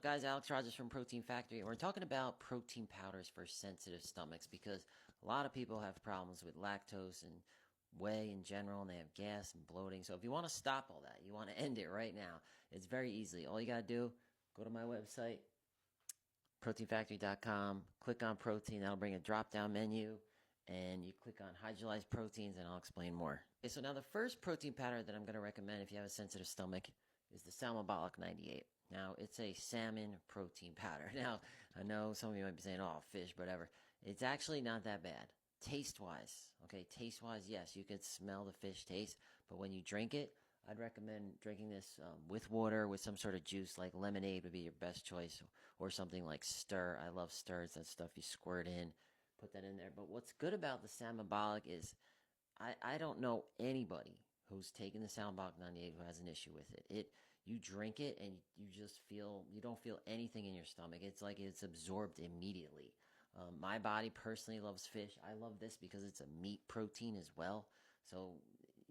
Guys, Alex Rogers from Protein Factory, and we're talking about protein powders for sensitive stomachs because a lot of people have problems with lactose and whey in general, and they have gas and bloating. So if you want to stop all that, you want to end it right now, it's very easy. All you got to do, go to my website, proteinfactory.com, click on protein, that'll bring a drop-down menu, and you click on hydrolyzed proteins, and I'll explain more. Okay, so now the first protein powder that I'm going to recommend if you have a sensitive stomach is the Salmon Bolic 98. Now, it's a salmon protein powder. Now, I know some of you might be saying, oh, fish, whatever. It's actually not that bad. Taste-wise, okay, taste-wise, yes, you could smell the fish taste, but when you drink it, I'd recommend drinking this with water, with some sort of juice, like lemonade would be your best choice, or something like Stir. I love Stir. It's that stuff you squirt in, put that in there. But what's good about the Salmon Bolic is I don't know anybody who's taken the Salmon Bolic 98 who has an issue with it. You drink it and you just feel, you don't feel anything in your stomach. It's like it's absorbed immediately. My body personally loves fish. I love this because it's a meat protein as well. So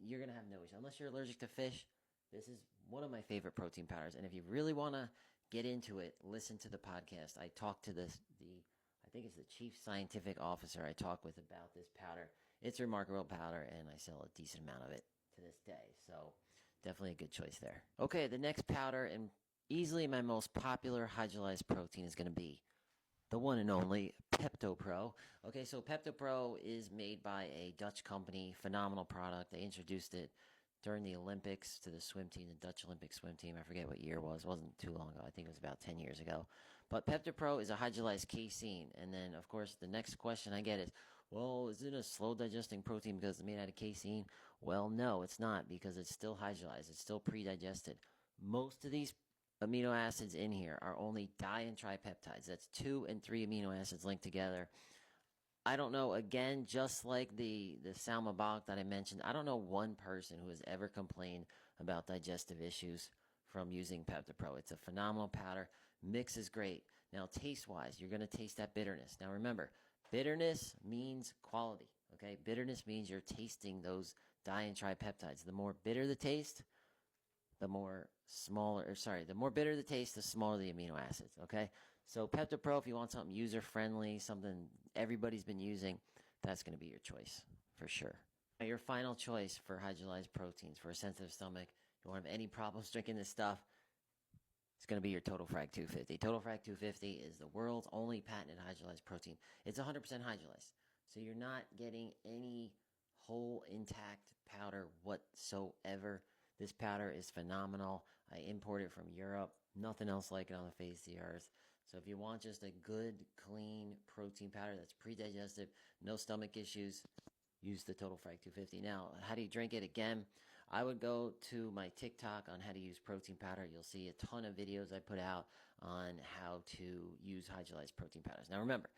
you're going to have no issue. Unless you're allergic to fish, this is one of my favorite protein powders. And if you really want to get into it, listen to the podcast. I talked to I think it's the chief scientific officer I talk with about this powder. It's a remarkable powder, and I sell a decent amount of it to this day. So definitely a good choice there. Okay, the next powder, and easily my most popular hydrolyzed protein, is going to be the one and only Pepto Pro. Okay, so Pepto Pro is made by a Dutch company, phenomenal product. They introduced it during the Olympics to the swim team, the Dutch Olympic swim team. I forget what year it was. It wasn't too long ago. I think it was about 10 years ago. But Pepto Pro is a hydrolyzed casein. And then, of course, the next question I get is, well, is it a slow digesting protein because it's made out of casein? Well, no, it's not, because it's still hydrolyzed. It's still pre-digested. Most of these amino acids in here are only di and tripeptides. That's 2 and 3 amino acids linked together. I don't know, again, just like the Salmon Bolic that I mentioned, I don't know one person who has ever complained about digestive issues from using Pepto Pro. It's a phenomenal powder. Mix is great. Now, taste-wise, you're going to taste that bitterness. Now, remember, bitterness means quality, okay? Bitterness means you're tasting those di and tripeptides. The more bitter the taste, the more bitter the taste, the smaller the amino acids, okay? So Pepto Pro, if you want something user-friendly, something everybody's been using, that's going to be your choice for sure. Now, your final choice for hydrolyzed proteins for a sensitive stomach, you don't have any problems drinking this stuff, it's going to be your Total Frag 250. Total Frag 250 is the world's only patented hydrolyzed protein. It's 100% hydrolyzed, so you're not getting any whole intact powder whatsoever. This powder is phenomenal. I import it from Europe. Nothing else like it on the face of the earth. So if you want just a good, clean protein powder that's pre-digestive, no stomach issues, use the Total Frag 250. Now, how do you drink it? Again, I would go to my TikTok on how to use protein powder. You'll see a ton of videos I put out on how to use hydrolyzed protein powders. Now remember,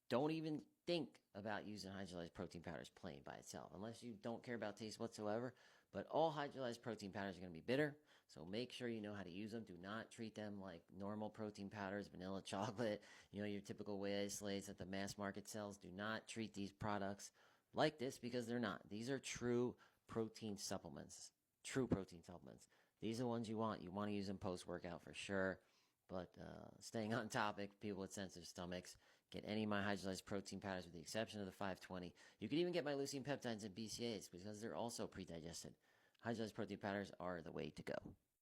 don't even think about using hydrolyzed protein powders plain by itself, unless you don't care about taste whatsoever. But all hydrolyzed protein powders are going to be bitter, so make sure you know how to use them. Do not treat them like normal protein powders, vanilla chocolate, your typical whey isolates that the mass market sells. Do not treat these products like this, because they're not. These are true protein supplements. True protein supplements. These are the ones you want. You want to use them post-workout for sure. But staying on topic, people with sensitive stomachs, get any of my hydrolyzed protein powders with the exception of the 520. You can even get my leucine peptides and BCAAs because they're also pre-digested. Hydrolyzed protein powders are the way to go.